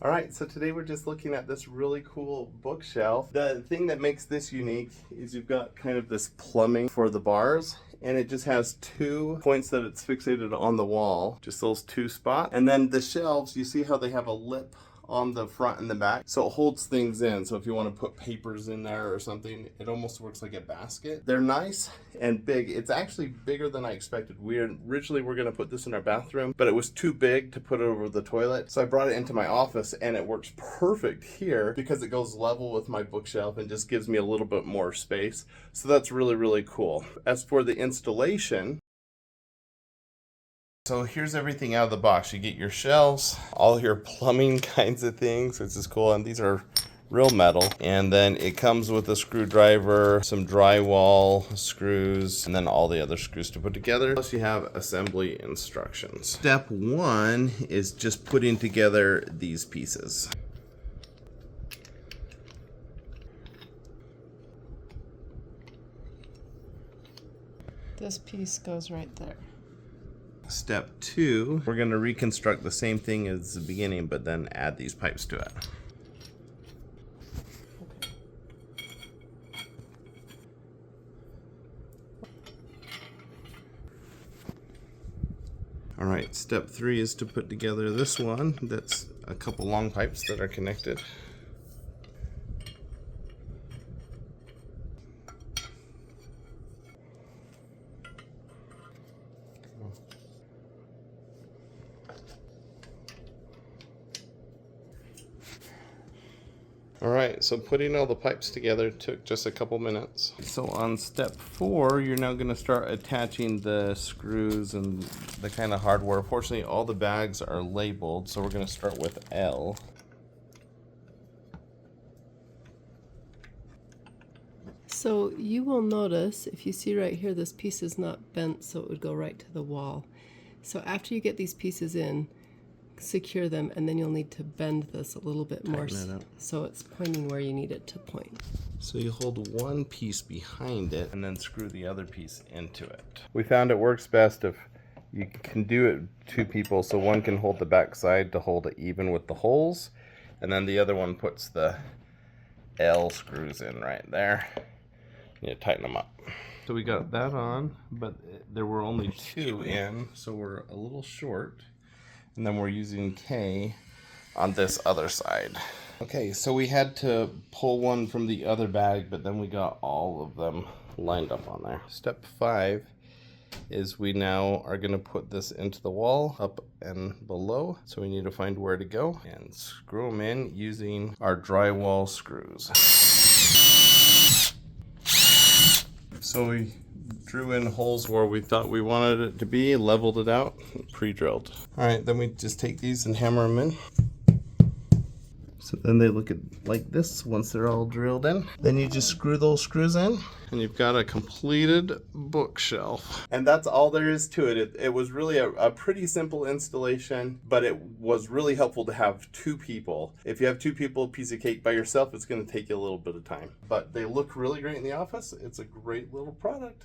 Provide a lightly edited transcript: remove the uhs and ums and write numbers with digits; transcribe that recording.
All right, so today we're just looking at this really cool bookshelf. The thing that makes this unique is you've got kind of this plumbing for the bars, and it just has 2 points that it's fixated on the wall, just those 2 spots. And then the shelves, you see how they have a lip on the front and the back, so it holds things in. So if you want to put papers in there or something, it almost works like a basket. They're nice and big. It's actually bigger than I expected. We originally were going to put this in our bathroom, but it was too big to put it over the toilet, so I brought it into my office, and it works perfect here because it goes level with my bookshelf and just gives me a little bit more space. So that's really, really cool. As for the installation, so here's everything out of the box. You get your shelves, all your plumbing kinds of things, which is cool. And these are real metal. And then it comes with a screwdriver, some drywall screws, and then all the other screws to put together. Plus you have assembly instructions. Step 1 is just putting together these pieces. This piece goes right there. Step 2, we're going to reconstruct the same thing as the beginning, but then add these pipes to it. All right, step 3 is to put together this one. That's a couple long pipes that are connected. All right, so putting all the pipes together took just a couple minutes. So on step 4, you're now gonna start attaching the screws and the kind of hardware. Fortunately, all the bags are labeled, so we're gonna start with L. So you will notice, if you see right here, this piece is not bent, so it would go right to the wall. So after you get these pieces in, secure them, and then you'll need to bend this a little bit more so it's pointing where you need it to point. So you hold one piece behind it and then screw the other piece into it. We found it works best if you can do it 2 people, so one can hold the back side to hold it even with the holes, and then the other one puts the L screws in right there. You tighten them up. So we got that on, but there were only 2 in, so we're a little short. And then we're using K on this other side. Okay, so we had to pull one from the other bag, but then we got all of them lined up on there. Step 5 is we now are gonna put this into the wall, up and below. So we need to find where to go and screw them in using our drywall screws. So we drew in holes where we thought we wanted it to be, leveled it out, pre-drilled. All right, then we just take these and hammer them in. So then they look like this once they're all drilled in. Then you just screw those screws in, and you've got a completed bookshelf. And that's all there is to it. It was really a pretty simple installation, but it was really helpful to have 2 people. If you have 2 people, a piece of cake. By yourself, it's gonna take you a little bit of time. But they look really great in the office. It's a great little product.